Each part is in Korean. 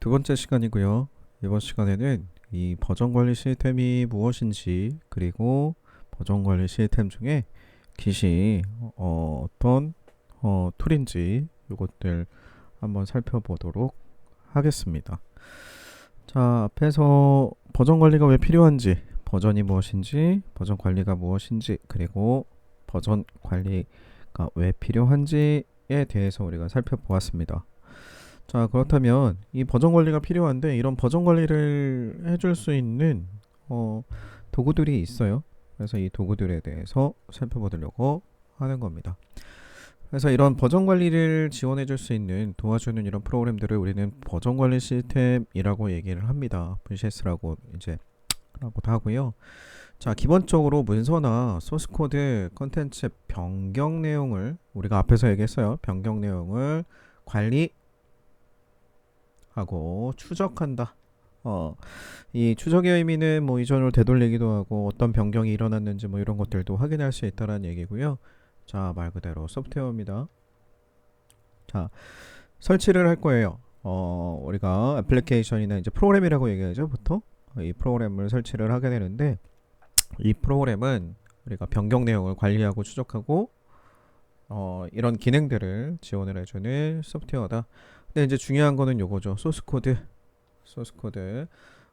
두 번째 시간이고요. 이번 시간에는 이 버전 관리 시스템이 무엇인지, 그리고 버전 관리 시스템 중에 깃이 어떤 툴인지 이것들 한번 살펴보도록 하겠습니다. 자, 앞에서 버전 관리가 왜 필요한지, 버전이 무엇인지, 버전 관리가 무엇인지, 그리고 버전 관리가 왜 필요한지에 대해서 우리가 살펴보았습니다. 자, 그렇다면 이 버전 관리가 필요한데 이런 버전 관리를 해줄 수 있는 도구들이 있어요. 그래서 이 도구들에 대해서 살펴보려고 하는 겁니다. 그래서 이런 버전 관리를 지원해 줄 수 있는 도와주는 이런 프로그램들을 우리는 버전 관리 시스템이라고 얘기를 합니다. VCS라고 이제 라고도 하고요. 자, 기본적으로 문서나 소스 코드 컨텐츠 변경 내용을 우리가 앞에서 얘기했어요. 변경 내용을 관리 하고 추적한다. 이 추적의 의미는 뭐 이전으로 되돌리기도 하고 어떤 변경이 일어났는지 뭐 이런 것들도 확인할 수 있다는 얘기고요. 자, 말 그대로 소프트웨어입니다. 자, 설치를 할 거예요. 우리가 애플리케이션이나 이제 프로그램이라고 얘기하죠, 보통. 이 프로그램을 설치를 하게 되는데 이 프로그램은 우리가 변경 내용을 관리하고 추적하고 이런 기능들을 지원을 해주는 소프트웨어다. 근데 이제 중요한 거는 요거죠. 소스 코드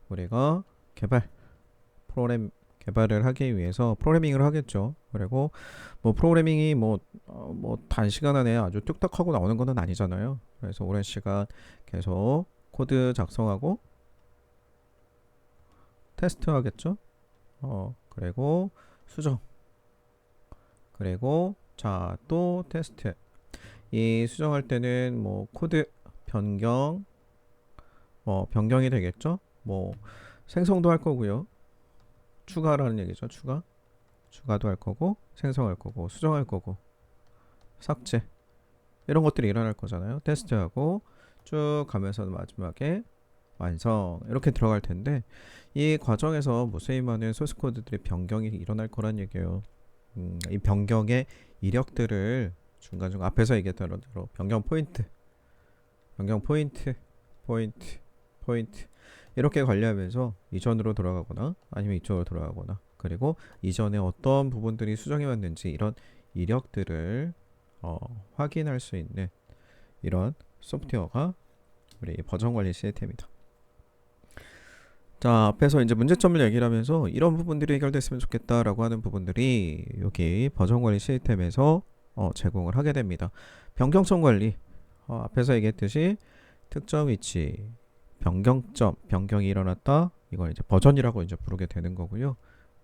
우리가 프로그램 개발을 하기 위해서 프로그래밍을 하겠죠. 그리고 뭐 프로그래밍이 뭐 단시간 안에 아주 뚝딱 하고 나오는 건 아니잖아요. 그래서 오랜 시간 계속 코드 작성하고 테스트 하겠죠. 그리고 수정, 그리고 자, 또 테스트. 이 수정할 때는 뭐 코드 변경, 변경이 되겠죠. 뭐 생성도 할 거고요. 추가라는 얘기죠. 추가도 할 거고, 생성할 거고, 수정할 거고, 삭제 이런 것들이 일어날 거잖아요. 테스트하고 쭉 가면서 마지막에 완성 이렇게 들어갈 텐데 이 과정에서 무수히 많은 소스 코드들의 변경이 일어날 거란 얘기예요. 이 변경의 이력들을 중간중간 앞에서 얘기했던 대로 변경 포인트, 포인트 이렇게 관리하면서 이전으로 돌아가거나 아니면 이쪽으로 돌아가거나, 그리고 이전에 어떤 부분들이 수정이 왔는지 이런 이력들을 확인할 수 있는 이런 소프트웨어가 우리 버전 관리 시스템이다. 자, 앞에서 이제 문제점을 얘기를 하면서 이런 부분들이 해결됐으면 좋겠다라고 하는 부분들이 여기 버전 관리 시스템에서 제공을 하게 됩니다. 변경점 관리, 앞에서 얘기했듯이 특정 위치, 변경점, 변경이 일어났다. 이걸 이제 버전이라고 이제 부르게 되는 거고요.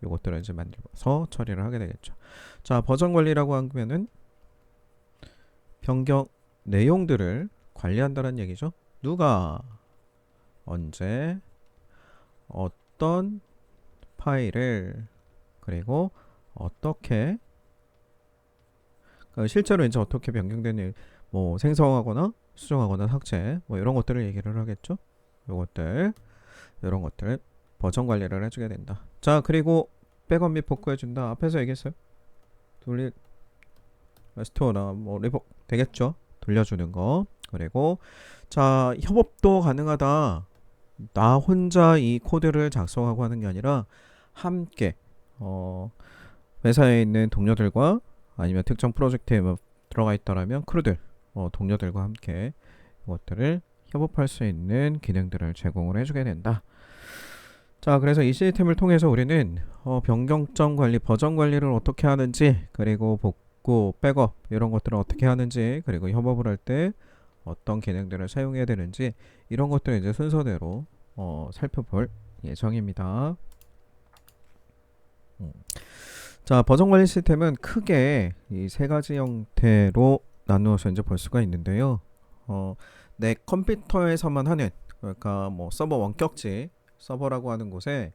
이것들을 이제 만들어서 처리를 하게 되겠죠. 자, 버전 관리라고 하면은 변경 내용들을 관리한다는 얘기죠. 누가 언제 어떤 파일을 그리고 어떻게 실제로 이제 어떻게 변경되는 뭐 생성하거나 수정하거나 삭제 뭐 이런 것들을 얘기를 하겠죠. 이런 것들 버전 관리를 해주게 된다. 자, 그리고 백업 및 복구해준다. 앞에서 얘기했어요. 스토어나 뭐 리복 되겠죠. 돌려주는 거. 그리고 자, 협업도 가능하다. 나 혼자 이 코드를 작성하고 하는 게 아니라 함께 회사에 있는 동료들과 아니면 특정 프로젝트에 뭐 들어가 있다라면 크루들, 동료들과 함께 이것들을 협업할 수 있는 기능들을 제공을 해주게 된다. 자, 그래서 이 시스템을 통해서 우리는 변경점 관리, 버전 관리를 어떻게 하는지, 그리고 복구, 백업 이런 것들을 어떻게 하는지, 그리고 협업을 할 때 어떤 기능들을 사용해야 되는지 이런 것들을 이제 순서대로 살펴볼 예정입니다. 자, 버전 관리 시스템은 크게 이 세 가지 형태로 나누어서 이제 볼 수가 있는데요. 내 컴퓨터에서만 하는, 그러니까 뭐 서버 원격지 서버라고 하는 곳에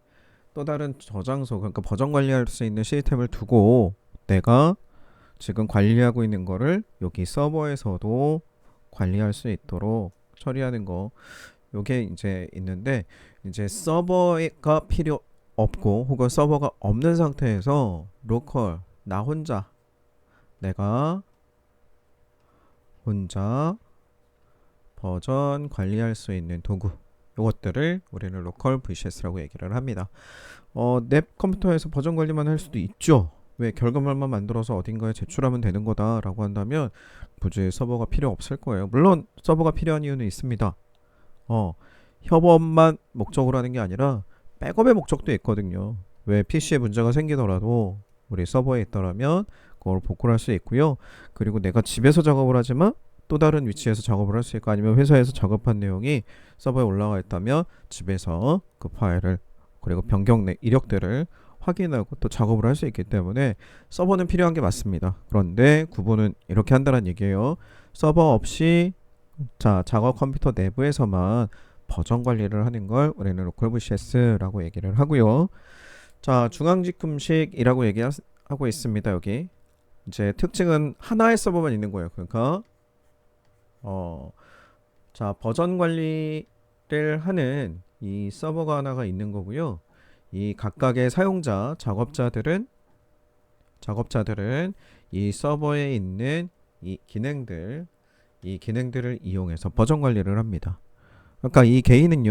또 다른 저장소, 그러니까 버전 관리할 수 있는 시스템을 두고 내가 지금 관리하고 있는 거를 여기 서버에서도 관리할 수 있도록 처리하는 거, 요게 이제 있는데, 이제 서버가 필요 없고 혹은 서버가 없는 상태에서 로컬 내가 혼자 버전 관리할 수 있는 도구, 이것들을 우리는 로컬 VCS라고 얘기를 합니다. 냅 컴퓨터에서 버전 관리만 할 수도 있죠. 왜 결과물만 만들어서 어딘가에 제출하면 되는 거다라고 한다면 굳이 서버가 필요 없을 거예요. 물론 서버가 필요한 이유는 있습니다. 협업만 목적으로 하는 게 아니라 백업의 목적도 있거든요. 왜 PC에 문제가 생기더라도 우리 서버에 있더라면 그걸 복구를 할 수 있고요. 그리고 내가 집에서 작업을 하지만 또 다른 위치에서 작업을 할 수 있고, 아니면 회사에서 작업한 내용이 서버에 올라가 있다면 집에서 그 파일을, 그리고 변경 이력들을 확인하고 또 작업을 할 수 있기 때문에 서버는 필요한 게 맞습니다. 그런데 구분은 이렇게 한다는 얘기예요. 서버 없이 작업 컴퓨터 내부에서만 버전 관리를 하는 걸 우리는 로컬 VCS라고 얘기를 하고요. 중앙집금식이라고 얘기하고 있습니다. 여기 이제 특징은 하나의 서버만 있는 거예요. 그러니까 버전 관리를 하는 이 서버가 하나가 있는 거고요. 이 각각의 사용자, 작업자들은 이 서버에 있는 이 기능들을 이용해서 버전 관리를 합니다. 그러니까 이 개인은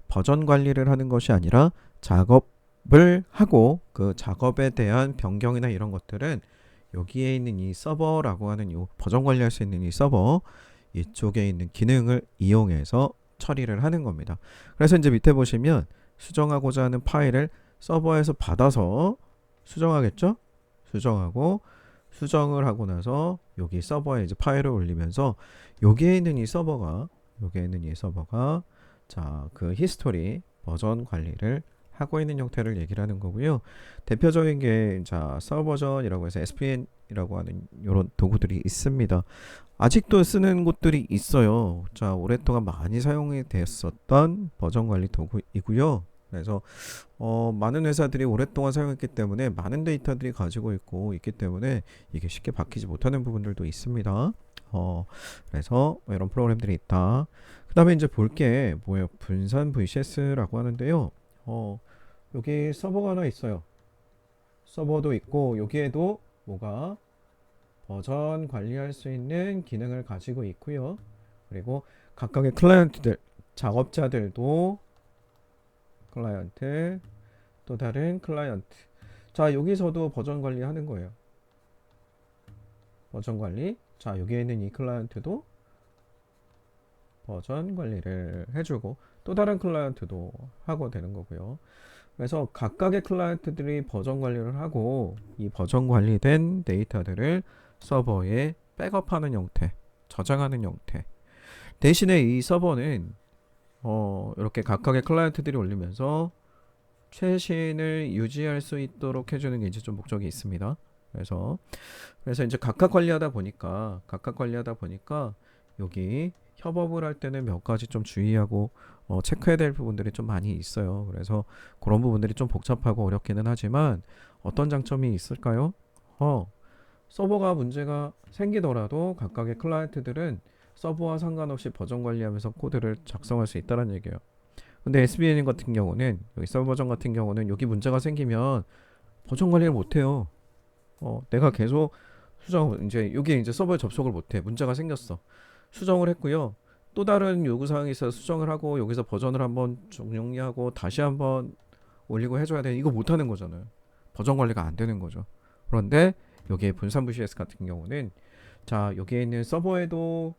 버전 관리를 하는 것이 아니라 작업을 하고 그 작업에 대한 변경이나 이런 것들은 여기에 있는 이 서버라고 하는 이 버전 관리할 수 있는 이 서버 이쪽에 있는 기능을 이용해서 처리를 하는 겁니다. 그래서 이제 밑에 보시면 수정하고자 하는 파일을 서버에서 받아서 수정하겠죠? 수정하고 수정을 하고 나서 여기 서버에 이제 파일을 올리면서 여기에 있는 이 서버가 그 히스토리 버전 관리를 하고 있는 형태를 얘기를 하는 거고요. 대표적인 게 서버전이라고 해서 SPN이라고 하는 이런 도구들이 있습니다. 아직도 쓰는 곳들이 있어요. 오랫동안 많이 사용이 됐었던 버전 관리 도구이고요. 그래서 많은 회사들이 오랫동안 사용했기 때문에 많은 데이터들이 가지고 있기 때문에 이게 쉽게 바뀌지 못하는 부분들도 있습니다. 그래서 이런 프로그램들이 있다. 그 다음에 이제 볼 게 뭐예요? 분산 VCS라고 하는데요. 여기 서버가 하나 있어요. 서버도 있고 여기에도 뭐가 버전 관리할 수 있는 기능을 가지고 있고요. 그리고 각각의 클라이언트들, 작업자들도 클라이언트, 또 다른 클라이언트. 여기서도 버전 관리하는 거예요. 버전 관리. 여기에 있는 이 클라이언트도 버전 관리를 해주고 또 다른 클라이언트도 하고 되는 거고요. 그래서 각각의 클라이언트들이 버전 관리를 하고 이 버전 관리된 데이터들을 서버에 백업하는 형태, 저장하는 형태. 대신에 이 서버는 이렇게 각각의 클라이언트들이 올리면서 최신을 유지할 수 있도록 해주는 게 이제 좀 목적이 있습니다. 그래서 이제 각각 관리하다 보니까 여기 협업을 할 때는 몇 가지 좀 주의하고 체크해야 될 부분들이 좀 많이 있어요. 그래서 그런 부분들이 좀 복잡하고 어렵기는 하지만 어떤 장점이 있을까요? 서버가 문제가 생기더라도 각각의 클라이언트들은 서버와 상관없이 버전 관리하면서 코드를 작성할 수 있다는 얘기예요. 근데 SBN 같은 경우는 여기 서버전 같은 경우는 여기 문제가 생기면 버전 관리를 못해요. 내가 계속 여기 이제 서버에 접속을 못해. 문제가 생겼어. 수정을 했고요. 또 다른 요구사항이 있어서 수정을 하고 여기서 버전을 한번 정리하고 다시 한번 올리고 해줘야 돼. 이거 못하는 거잖아요. 버전 관리가 안 되는 거죠. 그런데 여기에 분산 VCS 같은 경우는 여기에 있는 서버에도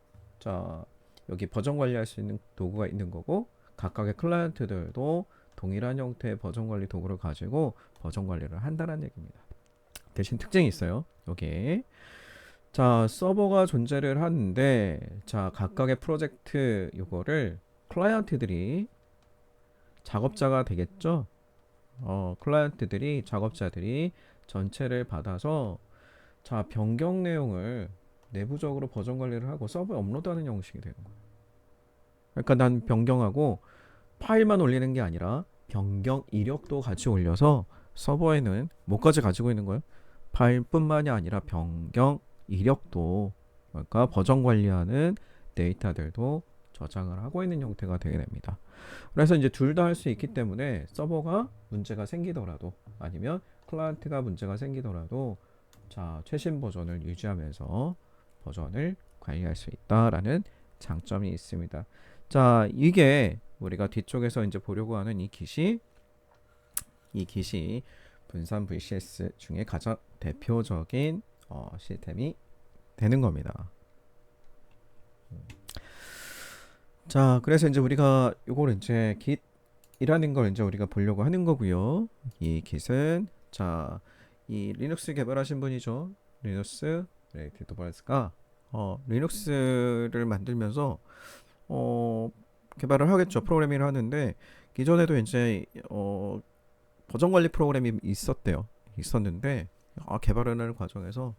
여기 버전 관리할 수 있는 도구가 있는 거고 각각의 클라이언트들도 동일한 형태의 버전 관리 도구를 가지고 버전 관리를 한다는 얘기입니다. 대신 특징이 있어요. 여기에 서버가 존재를 하는데 각각의 프로젝트 요거를 클라이언트들이 작업자가 되겠죠. 작업자들이 전체를 받아서 변경 내용을 내부적으로 버전 관리를 하고 서버에 업로드하는 형식이 되는 거예요. 그러니까 난 변경하고 파일만 올리는 게 아니라 변경 이력도 같이 올려서 서버에는 뭐까지 가지고 있는 거예요? 파일뿐만이 아니라 변경 이력도, 그러니까 버전 관리하는 데이터들도 저장을 하고 있는 형태가 되게 됩니다. 그래서 이제 둘 다 할 수 있기 때문에 서버가 문제가 생기더라도 아니면 클라이언트가 문제가 생기더라도 최신 버전을 유지하면서 버전을 관리할 수 있다라는 장점이 있습니다. 자, 이게 우리가 뒤쪽에서 이제 보려고 하는 이 깃이 분산 VCS 중에 가장 대표적인 시스템이 되는 겁니다. 자, 그래서 이제 우리가 요걸 이제 깃이라는 걸 이제 우리가 보려고 하는 거고요. 이 깃은 자, 이 리눅스 개발하신 분이죠. 리눅스 레이티 도발스가 리눅스를 만들면서 개발을 하겠죠. 프로그래밍을 하는데 기존에도 이제 버전 관리 프로그램이 있었는데 개발하는 과정에서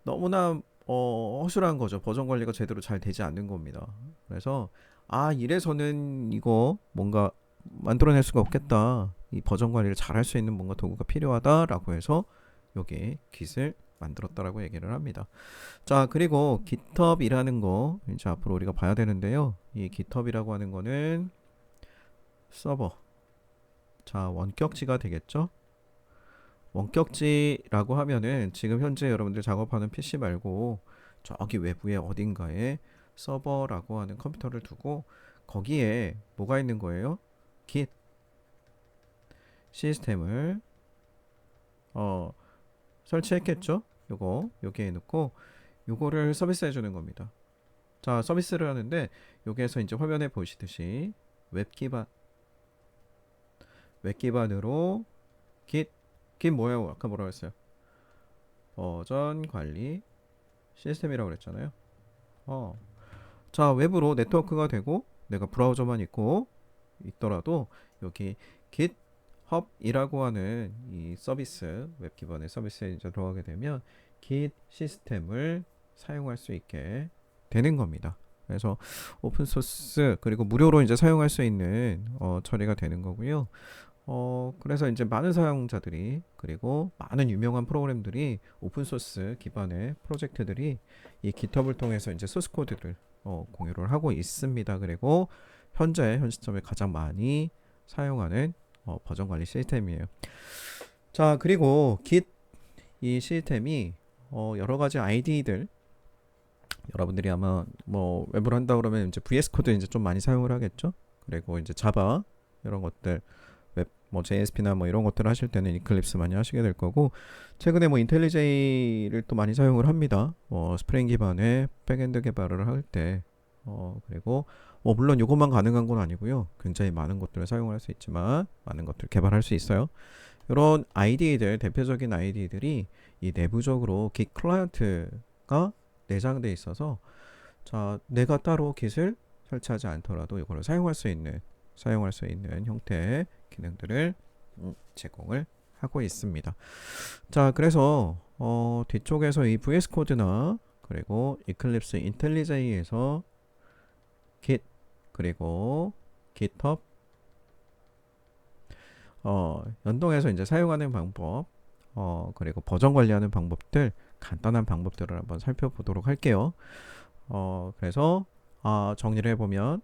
너무나 허술한 거죠. 버전 관리가 제대로 잘 되지 않는 겁니다. 그래서 이래서는 이거 뭔가 만들어낼 수가 없겠다. 이 버전 관리를 잘 할 수 있는 뭔가 도구가 필요하다라고 해서 여기 깃을 만들었다라고 얘기를 합니다. 자, 그리고 GitHub이라는 거 이제 앞으로 우리가 봐야 되는데요. 이 GitHub이라고 하는 거는 서버. 자, 원격지가 되겠죠? 원격지라고 하면은 지금 현재 여러분들 작업하는 PC 말고 저기 외부에 어딘가에 서버라고 하는 컴퓨터를 두고 거기에 뭐가 있는 거예요? Git 시스템을 설치했겠죠? 여기에 넣고 요거를 서비스 해주는 겁니다. 자, 서비스를 하는데 여기에서 이제 화면에 보시듯이 웹 기반으로 Git 뭐예요? 아까 뭐라고 했어요? 버전 관리 시스템이라고 그랬잖아요. 자, 웹으로 네트워크가 되고 내가 브라우저만 있더라도 여기 GitHub이라고 하는 이 서비스, 웹 기반의 서비스에 이제 들어가게 되면 Git 시스템을 사용할 수 있게 되는 겁니다. 그래서 오픈 소스 그리고 무료로 이제 사용할 수 있는 처리가 되는 거고요. 그래서 이제 많은 사용자들이 그리고 많은 유명한 프로그램들이 오픈 소스 기반의 프로젝트들이 이 GitHub을 통해서 이제 소스 코드를 공유를 하고 있습니다. 그리고 현 시점에 가장 많이 사용하는 버전 관리 시스템이에요. 자, 그리고 Git 이 시스템이 여러 가지 IDE들 여러분들이 아마 뭐 웹을 한다 그러면 이제 VS 코드 이제 좀 많이 사용을 하겠죠. 그리고 이제 자바 이런 것들 뭐 JSP나 뭐 이런 것들을 하실 때는 이클립스 많이 하시게 될 거고 최근에 뭐 인텔리제이를 또 많이 사용을 합니다. 스프링 기반의 백엔드 개발을 할 때 그리고 물론 이것만 가능한 건 아니고요. 굉장히 많은 것들을 사용할 수 있지만 많은 것들을 개발할 수 있어요. 이런 IDE들 대표적인 IDE들이 이 내부적으로 Git 클라이언트가 내장돼 있어서 자, 내가 따로 Git을 설치하지 않더라도 이거를 사용할 수 있는 형태의 기능들을 제공을 하고 있습니다. 자, 그래서 뒤쪽에서 이 VS 코드나 그리고 이클립스 인텔리제이에서 Git 그리고 GitHub 연동해서 이제 사용하는 방법 그리고 버전 관리하는 방법들 간단한 방법들을 한번 살펴보도록 할게요. 그래서 정리를 해보면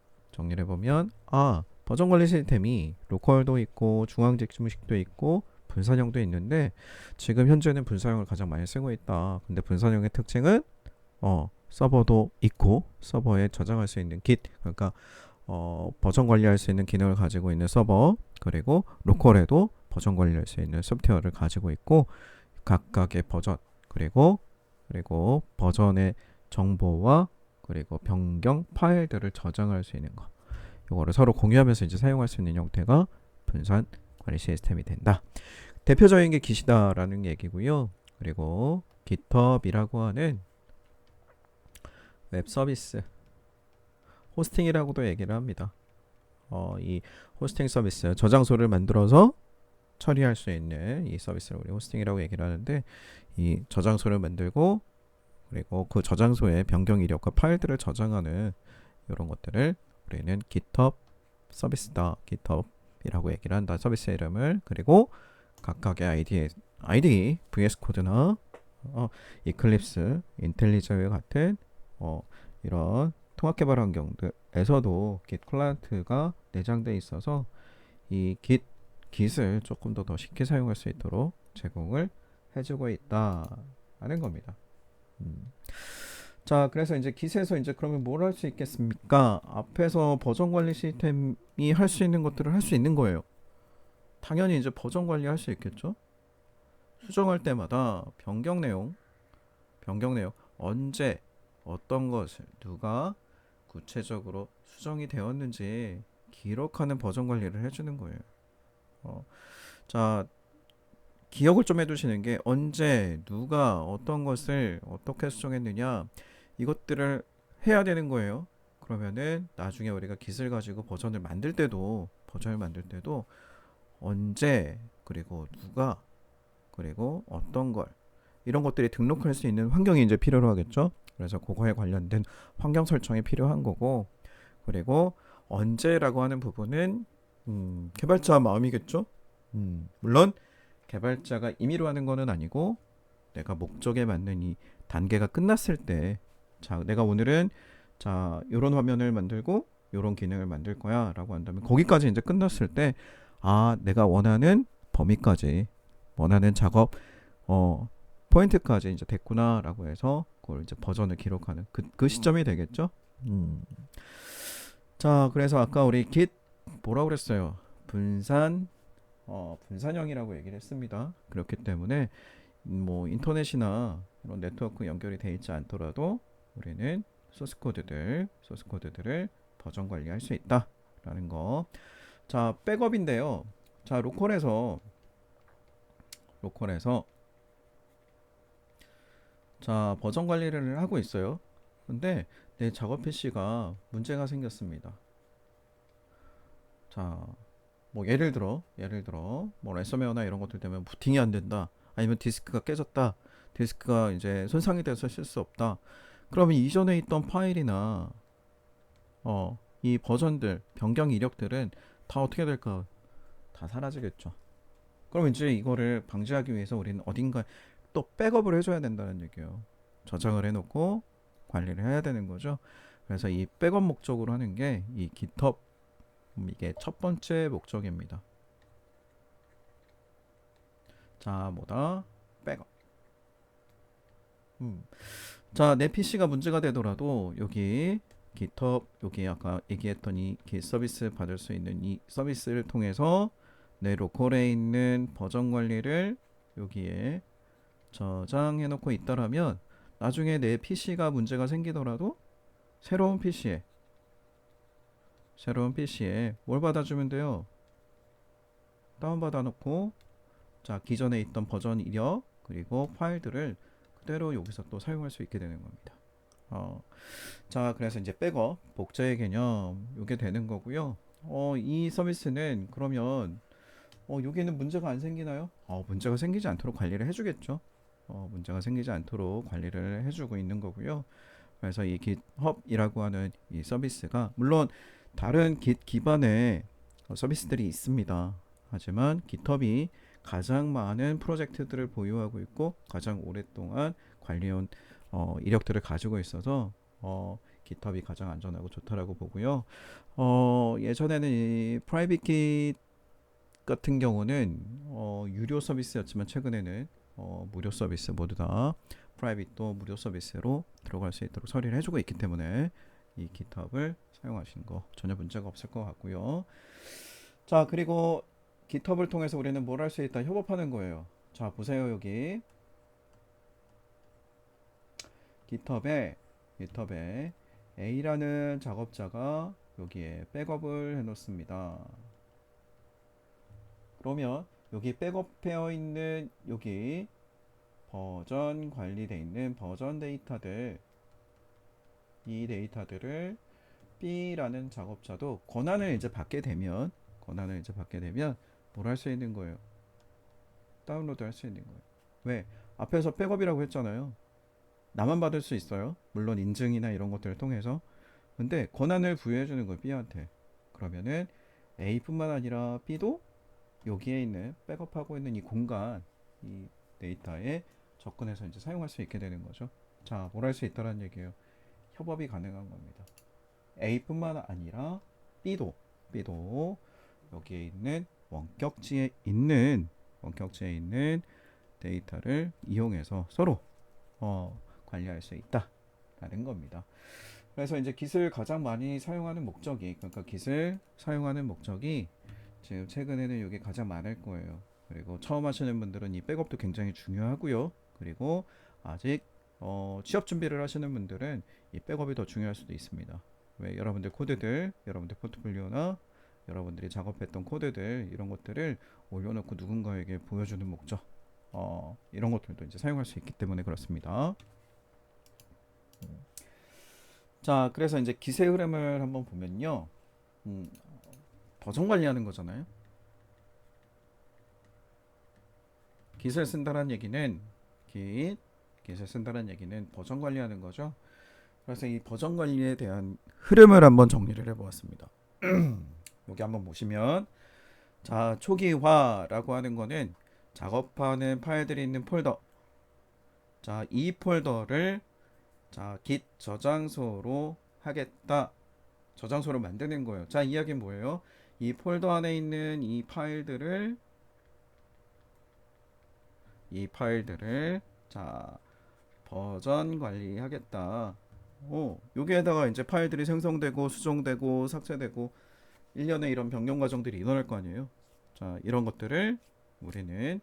버전 관리 시스템이 로컬도 있고 중앙 직무식도 있고 분산형도 있는데 지금 현재는 분산형을 가장 많이 쓰고 있다. 근데 분산형의 특징은 서버도 있고 서버에 저장할 수 있는 Git 그러니까 버전 관리할 수 있는 기능을 가지고 있는 서버 그리고 로컬에도 버전 관리할 수 있는 소프트웨어를 가지고 있고 각각의 버전 그리고 버전의 정보와 그리고 변경 파일들을 저장할 수 있는 거 이거를 서로 공유하면서 이제 사용할 수 있는 형태가 분산 관리 시스템이 된다. 대표적인 게 Git이다라는 얘기고요. 그리고 GitHub이라고 하는 웹 서비스 호스팅이라고도 얘기를 합니다. 이 호스팅 서비스 저장소를 만들어서 처리할 수 있는 이 서비스를 우리 호스팅이라고 얘기를 하는데 이 저장소를 만들고 그리고 그 저장소의 변경 이력과 파일들을 저장하는 이런 것들을 우리는 GitHub 서비스다. GitHub이라고 얘기를 한다. 서비스 이름을 그리고 각각의 IDE, VS 코드나 이클립스, 인텔리제이와 같은 이런 통합 개발 환경들에서도 Git 클라이언트가 내장되어 있어서 이 Git을 조금 더 쉽게 사용할 수 있도록 제공을 해주고 있다 하는 겁니다. 자, 그래서 이제 깃에서 이제 그러면 뭘 할 수 있겠습니까? 앞에서 버전 관리 시스템이 할 수 있는 것들을 할 수 있는 거예요. 당연히 이제 버전 관리 할 수 있겠죠? 수정할 때마다 변경 내용, 언제, 어떤 것을, 누가 구체적으로 수정이 되었는지 기록하는 버전 관리를 해주는 거예요. 어, 자, 기억을 좀 해두시는 게 언제, 누가, 어떤 것을 어떻게 수정했느냐 이것들을 해야 되는 거예요. 그러면은 나중에 우리가 깃을 가지고 버전을 만들 때도 언제, 그리고 누가, 그리고 어떤 걸 이런 것들이 등록할 수 있는 환경이 이제 필요로 하겠죠. 그래서 그거에 관련된 환경 설정이 필요한 거고, 그리고 언제라고 하는 부분은 개발자 마음이겠죠. 물론 개발자가 임의로 하는 거는 아니고 내가 목적에 맞는 이 단계가 끝났을 때, 자, 내가 오늘은 자, 요런 화면을 만들고 요런 기능을 만들 거야라고 한다면 거기까지 이제 끝났을 때, 아, 내가 원하는 범위까지, 원하는 작업 포인트까지 이제 됐구나라고 해서 그걸 이제 버전을 기록하는 그 시점이 되겠죠. 음. 자, 그래서 아까 우리 git 뭐라고 그랬어요? 분산형이라고 얘기를 했습니다. 그렇기 때문에 뭐 인터넷이나 이런 네트워크 연결이 돼 있지 않더라도 우리는 소스 코드들을 버전 관리할 수 있다라는 거. 자, 백업인데요. 자, 로컬에서 자, 버전 관리를 하고 있어요. 근데 내 작업 PC가 문제가 생겼습니다. 자, 뭐 예를 들어 뭐 랜섬웨어나 이런 것들 때문에 부팅이 안 된다. 아니면 디스크가 깨졌다. 디스크가 이제 손상이 돼서 쓸 수 없다. 그러면 이전에 있던 파일이나 이 버전들, 변경 이력들은 다 어떻게 될까? 다 사라지겠죠. 그럼 이제 이거를 방지하기 위해서 우리는 어딘가 또 백업을 해줘야 된다는 얘기예요. 저장을 해놓고 관리를 해야 되는 거죠. 그래서 이 백업 목적으로 하는 게 이 GitHub, 이게 첫 번째 목적입니다. 자, 뭐다? 백업. 자, 내 PC가 문제가 되더라도 여기 GitHub, 여기 아까 얘기했던 이 Git 서비스 받을 수 있는 이 서비스를 통해서 내 로컬에 있는 버전 관리를 여기에 저장해 놓고 있다라면 나중에 내 PC가 문제가 생기더라도 새로운 PC에 뭘 받아주면 돼요? 다운받아 놓고, 자, 기존에 있던 버전 이력 그리고 파일들을 그대로 여기서 또 사용할 수 있게 되는 겁니다. 자, 그래서 이제 백업 복제의 개념 요게 되는 거고요. 이 서비스는 그러면 여기는 문제가 안 생기나요? 문제가 생기지 않도록 관리를 해주겠죠. 문제가 생기지 않도록 관리를 해주고 있는 거고요. 그래서 이 GitHub이라고 하는 이 서비스가 물론 다른 Git 기반의 서비스들이 있습니다. 하지만 GitHub이 가장 많은 프로젝트들을 보유하고 있고 가장 오랫동안 관리해온 이력들을 가지고 있어서 GitHub이 가장 안전하고 좋다라고 보고요. 예전에는 이 프라이빗 깃 같은 경우는 유료 서비스였지만 최근에는 무료 서비스 모두 다 프라이빗도 무료 서비스로 들어갈 수 있도록 처리를 해주고 있기 때문에 이 GitHub을 사용하시는 거 전혀 문제가 없을 것 같고요. 자, 그리고 GitHub을 통해서 우리는 뭘 할 수 있다? 협업하는 거예요. 자, 보세요. 여기 GitHub에 A라는 작업자가 여기에 백업을 해 놓습니다. 그러면 여기 백업되어 있는 여기 버전 관리되어 있는 버전 데이터들, 이 데이터들을 B라는 작업자도 권한을 이제 받게 되면 뭘 할 수 있는 거예요? 다운로드 할 수 있는 거예요. 왜? 앞에서 백업이라고 했잖아요. 나만 받을 수 있어요. 물론 인증이나 이런 것들을 통해서. 근데 권한을 부여해 주는 거예요, B한테. 그러면은 A뿐만 아니라 B도 여기에 있는 백업하고 있는 이 공간, 이 데이터에 접근해서 이제 사용할 수 있게 되는 거죠. 자, 뭘 할 수 있다라는 얘기예요. 협업이 가능한 겁니다. A뿐만 아니라 B도 여기에 있는 원격지에 있는 데이터를 이용해서 서로 관리할 수 있다. 라는 겁니다. 그래서 이제 깃을 가장 많이 사용하는 목적이, 그러니까 깃을 사용하는 목적이 지금 최근에는 이게 가장 많을 거예요. 그리고 처음 하시는 분들은 이 백업도 굉장히 중요하고요. 그리고 아직 취업 준비를 하시는 분들은 이 백업이 더 중요할 수도 있습니다. 왜 여러분들 코드들, 여러분들 포트폴리오나 여러분들이 작업했던 코드들 이런 것들을 올려놓고 누군가에게 보여주는 목적, 이런 것들도 이제 사용할 수 있기 때문에 그렇습니다. 자, 그래서 이제 기세 흐름을 한번 보면요. 음, 버전 관리하는 거잖아요. 깃을 쓴다는 얘기는 깃을 쓴다는 얘기는 버전 관리하는 거죠. 그래서 이 버전 관리에 대한 흐름을 한번 정리를 해보았습니다. 여기 한번 보시면 자, 초기화라고 하는 거는 작업하는 파일들이 있는 폴더. 자, 이 폴더를 자, git 저장소로 하겠다. 저장소로 만드는 거예요. 자, 이야기는 뭐예요? 이 폴더 안에 있는 이 파일들을 자, 버전 관리하겠다. 여기에다가 이제 파일들이 생성되고 수정되고 삭제되고 1년에 이런 변경 과정들이 일어날 거 아니에요. 자, 이런 것들을 우리는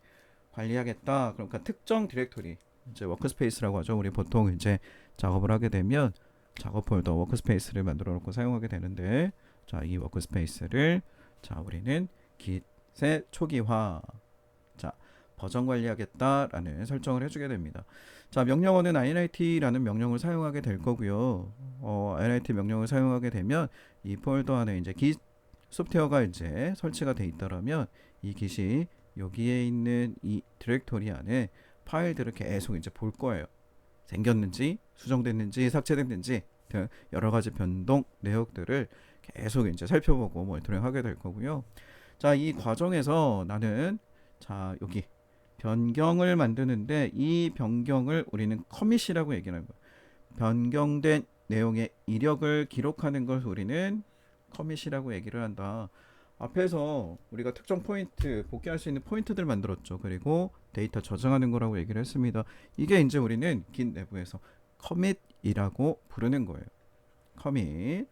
관리하겠다. 그러니까 특정 디렉토리, 이제 워크스페이스라고 하죠. 우리 보통 이제 작업을 하게 되면 작업 폴더 워크스페이스를 만들어 놓고 사용하게 되는데, 자, 이 워크스페이스를 자, 우리는 git의 초기화, 자, 버전 관리하겠다라는 설정을 해주게 됩니다. 자, 명령어는 init라는 명령을 사용하게 될 거고요. init 명령을 사용하게 되면 이 폴더 안에 이제 git 소프트웨어가 이제 설치가 돼 있다라면 이 git이 여기에 있는 이 디렉토리 안에 파일들을 계속 이제 볼 거예요. 생겼는지, 수정됐는지, 삭제됐는지 등 여러 가지 변동 내역들을 계속 이제 살펴보고 모니터링하게 될 거고요. 자, 이 과정에서 나는 자, 여기 변경을 만드는데 이 변경을 우리는 커밋이라고 얘기하는 거예요. 변경된 내용의 이력을 기록하는 걸 우리는 커밋이라고 얘기를 한다. 앞에서 우리가 특정 포인트, 복귀할 수 있는 포인트들 만들었죠. 그리고 데이터 저장하는 거라고 얘기를 했습니다. 이게 이제 우리는 git 내부에서 커밋이라고 부르는 거예요. 커밋.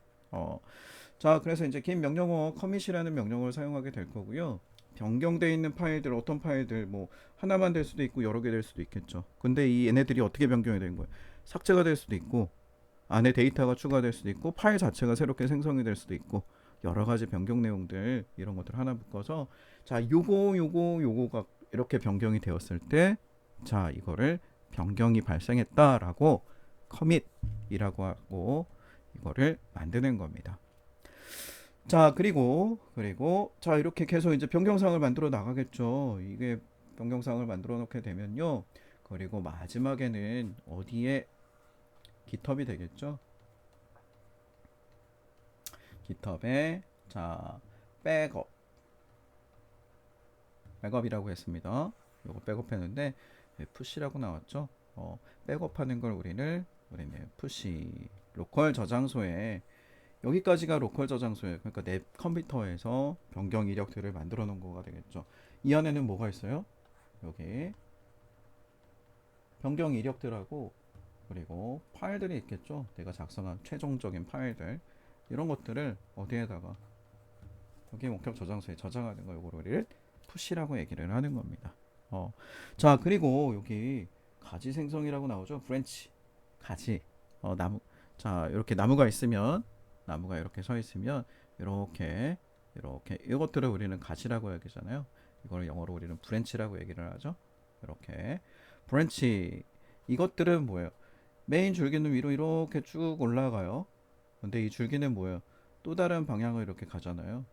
자, 그래서 이제 git 명령어 커밋이라는 명령어를 사용하게 될 거고요. 변경되어 있는 파일들, 어떤 파일들, 뭐 하나만 될 수도 있고 여러 개 될 수도 있겠죠. 근데 이 얘네들이 어떻게 변경이 되는 거예요? 삭제가 될 수도 있고 안에 데이터가 추가될 수도 있고 파일 자체가 새롭게 생성이 될 수도 있고 여러 가지 변경 내용들 이런 것들 하나 묶어서 자, 요거가 이렇게 변경이 되었을 때 자, 이거를 변경이 발생했다라고 커밋이라고 하고 이거를 만드는 겁니다. 자, 그리고 자, 이렇게 계속 이제 변경사항을 만들어 나가겠죠. 이게 변경사항을 만들어 놓게 되면요. 그리고 마지막에는 어디에 GitHub이 되겠죠. GitHub에 자, 백업이라고 했습니다. 요거 백업했는데 푸시라고 나왔죠. 백업하는 걸 우리는 푸시 로컬 저장소에 여기까지가 로컬 저장소예요. 그러니까 내 컴퓨터에서 변경 이력들을 만들어 놓은 거가 되겠죠. 이 안에는 뭐가 있어요? 여기 변경 이력들하고 그리고 파일들이 있겠죠. 내가 작성한 최종적인 파일들 이런 것들을 어디에다가 여기 목록 저장소에 저장하는 거 요거를 푸시라고 얘기를 하는 겁니다. 자, 그리고 여기 가지 생성이라고 나오죠. 브랜치 가지 나무. 자, 이렇게 나무가 이렇게 서 있으면 이렇게 이것들을 우리는 가지라고 얘기하잖아요. 이걸 영어로 우리는 브랜치라고 얘기를 하죠. 이렇게 브랜치 이것들은 뭐예요? 메인 줄기는 위로 이렇게 쭉 올라가요. 근데 이 줄기는 뭐예요? 또 다른 방향을 이렇게 가잖아요.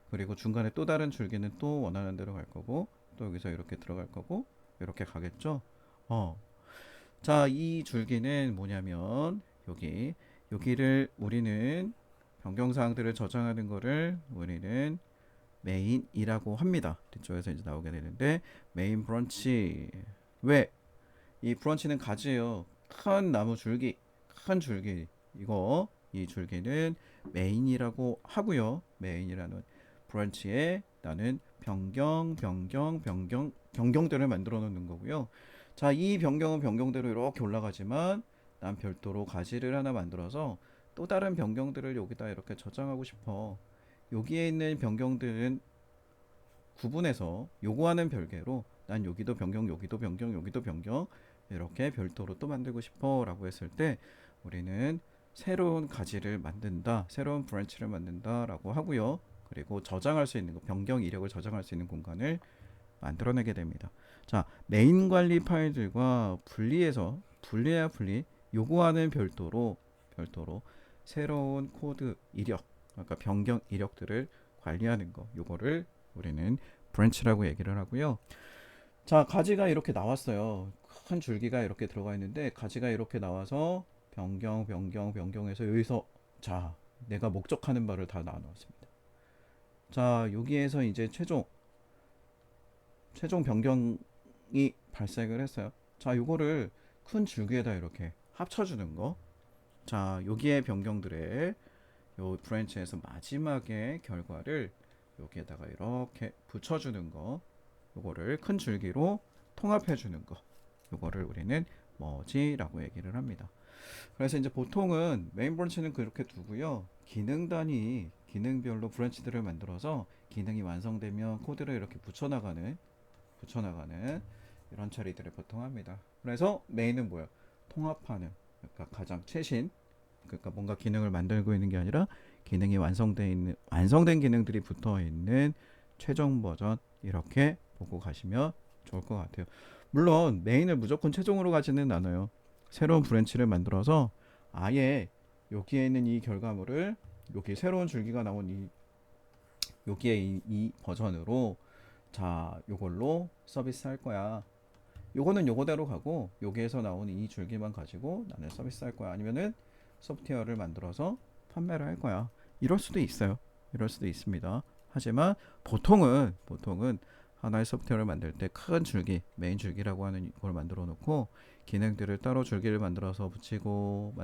그리고 중간에 또 다른 줄기는 또 원하는 대로 갈 거고 또 여기서 이렇게 들어갈 거고 이렇게 가겠죠. 자, 이 줄기는 뭐냐면 여기를 우리는 변경사항들을 저장하는 거를 우리는 메인이라고 합니다. 뒤쪽에서 이제 나오게 되는데 메인 브런치. 왜? 이 브런치는 가지예요. 큰 나무 줄기, 큰 줄기. 이 줄기는 메인이라고 하고요. 메인이라는 브런치에 나는 변경들을 만들어 놓는 거고요. 자, 이 변경은 변경대로 이렇게 올라가지만 난 별도로 가지를 하나 만들어서 또 다른 변경들을 여기다 이렇게 저장하고 싶어. 여기에 있는 변경들은 구분해서 요거와는 별개로 난 여기도 변경, 여기도 변경, 여기도 변경 이렇게 별도로 또 만들고 싶어 라고 했을 때 우리는 새로운 가지를 만든다, 새로운 브랜치를 만든다 라고 하고요. 그리고 저장할 수 있는 거, 변경 이력을 저장할 수 있는 공간을 만들어내게 됩니다. 자, 메인 관리 파일들과 분리해야 분리, 요구하는 별도로 새로운 코드 이력, 그러니까 변경 이력들을 관리하는 거, 요거를 우리는 브랜치라고 얘기를 하고요. 자, 가지가 이렇게 나왔어요. 큰 줄기가 이렇게 들어가 있는데 가지가 이렇게 나와서 변경해서 여기서 자, 내가 목적하는 바를 다 나눠놨습니다. 자, 여기에서 이제 최종 변경이 발생을 했어요. 자, 요거를 큰 줄기에다 이렇게 합쳐주는 거. 자, 여기에 변경들의 요 브랜치에서 마지막에 결과를 여기에다가 이렇게 붙여주는 거. 요거를 큰 줄기로 통합해주는 거. 요거를 우리는 머지라고 얘기를 합니다. 그래서 이제 보통은 메인 브랜치는 그렇게 두고요. 기능별로 브랜치들을 만들어서 기능이 완성되면 코드를 이렇게 붙여나가는 이런 처리들을 보통 합니다. 그래서 메인은 뭐야? 통합하는, 그러니까 가장 최신, 그러니까 뭔가 기능을 만들고 있는 게 아니라 기능이 완성된 기능들이 붙어 있는 최종 버전 이렇게 보고 가시면 좋을 것 같아요. 물론 메인을 무조건 최종으로 가지는 않아요. 새로운 브랜치를 만들어서 아예 여기에 있는 이 결과물을 여기 새로운 줄기가 나온 여기에 이 버전으로 자, 요걸로 서비스 할 거야. 요거는 요거대로 가고 여기에서 나오는 이 줄기만 가지고 나는 서비스 할 거야. 아니면은 소프트웨어를 만들어서 판매를 할 거야. 이럴 수도 있어요. 이럴 수도 있습니다. 하지만 보통은 하나의 소프트웨어를 만들 때 큰 줄기, 메인 줄기라고 하는 걸 만들어 놓고 기능들을 따로 줄기를 만들어서 붙이고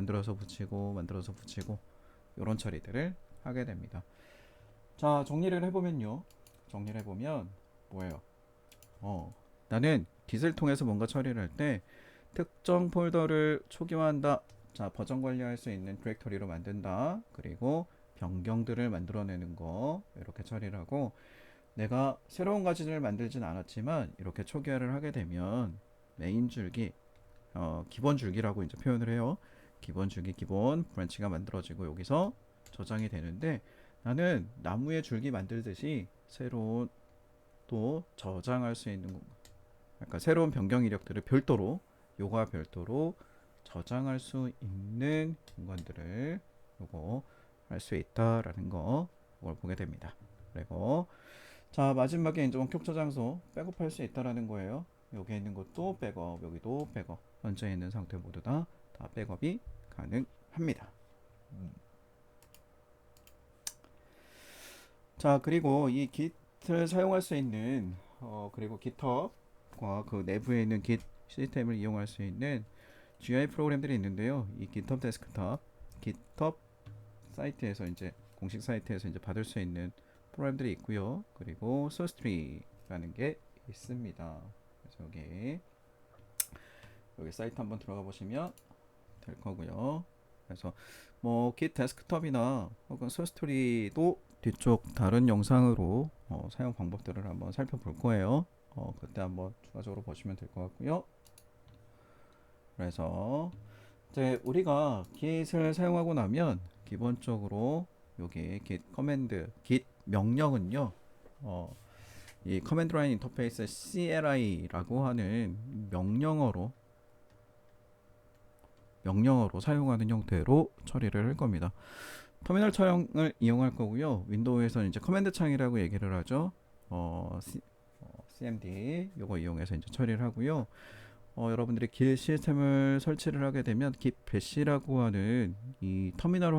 이런 처리들을 하게 됩니다. 자, 정리를 해보면 뭐예요? 나는 깃을 통해서 뭔가 처리를 할 때 특정 폴더를 초기화한다. 자, 버전 관리할 수 있는 디렉토리로 만든다. 그리고 변경들을 만들어내는 거 이렇게 처리를 하고 내가 새로운 가지를 만들진 않았지만 이렇게 초기화를 하게 되면 메인 줄기, 기본 줄기라고 이제 표현을 해요. 기본 줄기, 기본 브랜치가 만들어지고 여기서 저장이 되는데 나는 나무의 줄기 만들듯이 새로운 또 저장할 수 있는 공간, 그러니까 새로운 변경 이력들을 요거와 별도로 저장할 수 있는 공간들을 요거 할 수 있다라는 거 이걸 보게 됩니다. 그리고 자, 마지막에 이제 원격 저장소 백업할 수 있다라는 거예요. 여기에 있는 것도 백업, 여기도 백업. 현재 있는 상태 모두 다 백업이 가능합니다. 자, 그리고 이 Git을 사용할 수 있는 그리고 GitHub과 그 내부에 있는 Git 시스템을 이용할 수 있는 GUI 프로그램들이 있는데요. 이 GitHub 데스크탑, GitHub 사이트에서 이제 공식 사이트에서 이제 받을 수 있는 프로그램들이 있고요. 그리고 소스트리라는 게 있습니다. 그래서 여기 사이트 한번 들어가 보시면 될 거고요. 그래서 뭐 Git 데스크톱이나 혹은 소스트리도 뒤쪽 다른 영상으로 사용 방법들을 한번 살펴볼 거예요. 그때 한번 추가적으로 보시면 될 것 같고요. 그래서 이제 우리가 Git을 사용하고 나면 기본적으로 여기 Git 커맨드, Git 명령은요. 이 커맨드 라인 인터페이스 CLI라고 하는 명령어로 사용하는 형태로 처리를 할 겁니다. 터미널 창을 이용할 거고요. 윈도우에서는 이제 커맨드 창이라고 얘기를 하죠. CMD 요거 이용해서 이제 처리를 하고요. 여러분들이 길 시스템을 설치를 하게 되면 git bash라고 하는 이 터미널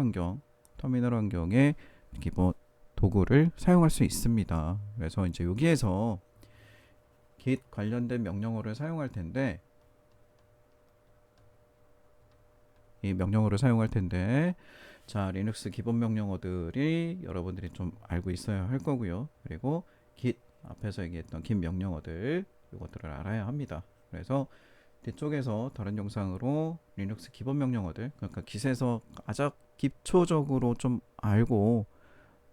환경의 기본 도구를 사용할 수 있습니다. 그래서 이제 여기에서 git 관련된 명령어를 사용할 텐데 자, 리눅스 기본 명령어들이 여러분들이 좀 알고 있어야 할 거고요. 그리고 git 앞에서 얘기했던 git 명령어들 이것들을 알아야 합니다. 그래서 뒤쪽에서 다른 영상으로 리눅스 기본 명령어들, 그러니까 깃에서 가장 기초적으로 좀 알고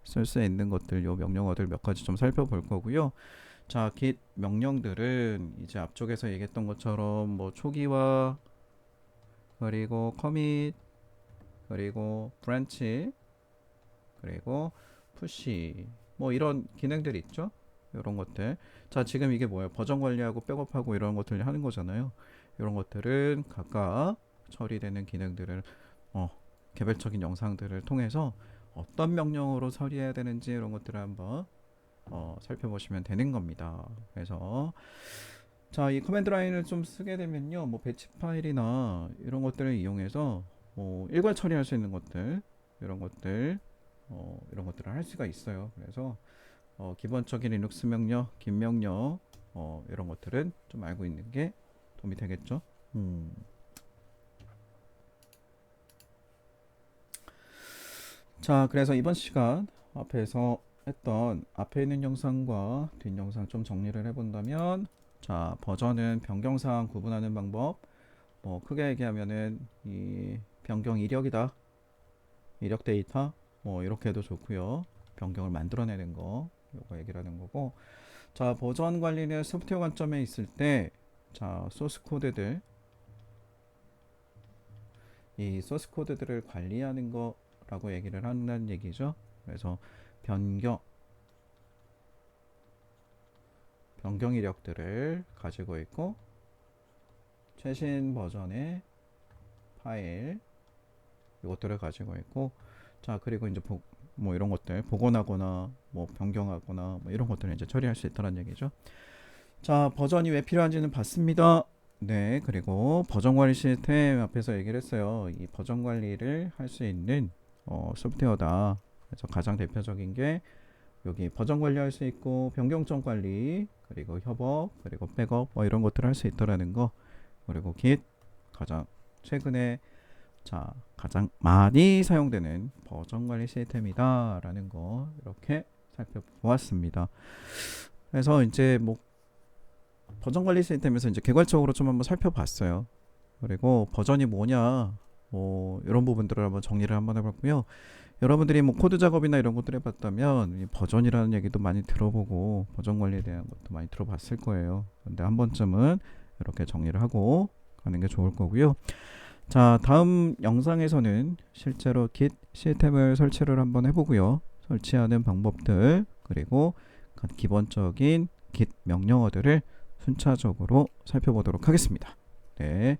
쓸 수 있는 것들, 요 명령어들 몇 가지 좀 살펴볼 거고요. 자, git 명령들은 이제 앞쪽에서 얘기했던 것처럼 뭐 초기화, 그리고 commit, 그리고 branch, 그리고 push, 뭐 이런 기능들이 있죠. 이런 것들. 자, 지금 이게 뭐예요? 버전 관리하고 백업하고 이런 것들 하는 거잖아요. 이런 것들은 각각 처리되는 기능들을 개별적인 영상들을 통해서 어떤 명령어로 처리해야 되는지 이런 것들을 한번 살펴보시면 되는 겁니다. 그래서 자, 이 커맨드 라인을 좀 쓰게 되면요, 뭐 배치 파일이나 이런 것들을 이용해서 일괄 처리할 수 있는 것들, 이런 것들 이런 것들을 할 수가 있어요. 그래서 기본적인 리눅스 명령, 긴 명령 이런 것들은 좀 알고 있는 게 도움이 되겠죠. 자, 그래서 이번 시간 앞에서 했던 앞에 있는 영상과 뒷 영상 좀 정리를 해본다면, 자, 버전은 변경사항 구분하는 방법, 뭐 크게 얘기하면은 이 변경 이력이다, 이력 데이터, 뭐 이렇게 해도 좋고요. 변경을 만들어내는 거, 요거 얘기를 하는 거고. 자, 버전 관리는 소프트웨어 관점에 있을 때, 자, 소스 코드들, 이 소스 코드들을 관리하는 거라고 얘기를 한다는 얘기죠. 그래서 변경 이력들을 가지고 있고, 최신 버전의 파일 이것들을 가지고 있고, 자, 그리고 이제 뭐 이런 것들 복원하거나 뭐 변경하거나 뭐 이런 것들을 이제 처리할 수 있다는 얘기죠. 자, 버전이 왜 필요한지는 봤습니다. 네, 그리고 버전 관리 시스템 앞에서 얘기를 했어요. 이 버전 관리를 할 수 있는 소프트웨어다. 그래서 가장 대표적인 게 여기 버전 관리할 수 있고, 변경점 관리, 그리고 협업, 그리고 백업 뭐 이런 것들을 할 수 있다라는 거. 그리고 git, 가장 최근에 가장 많이 사용되는 버전 관리 시스템이다 라는 거 이렇게 살펴보았습니다. 그래서 이제 뭐 버전 관리 시스템에서 이제 개괄적으로 좀 한번 살펴봤어요. 그리고 버전이 뭐냐, 뭐 이런 부분들을 한번 정리를 한번 해봤고요. 여러분들이 뭐 코드 작업이나 이런 것들 해봤다면 이 버전이라는 얘기도 많이 들어보고 버전 관리에 대한 것도 많이 들어봤을 거예요. 근데 한 번쯤은 이렇게 정리를 하고 가는 게 좋을 거고요. 자, 다음 영상에서는 실제로 git 시스템을 설치를 한번 해보고요. 설치하는 방법들, 그리고 기본적인 git 명령어들을 순차적으로 살펴보도록 하겠습니다. 네,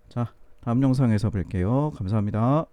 자, 다음 영상에서 뵐게요. 감사합니다.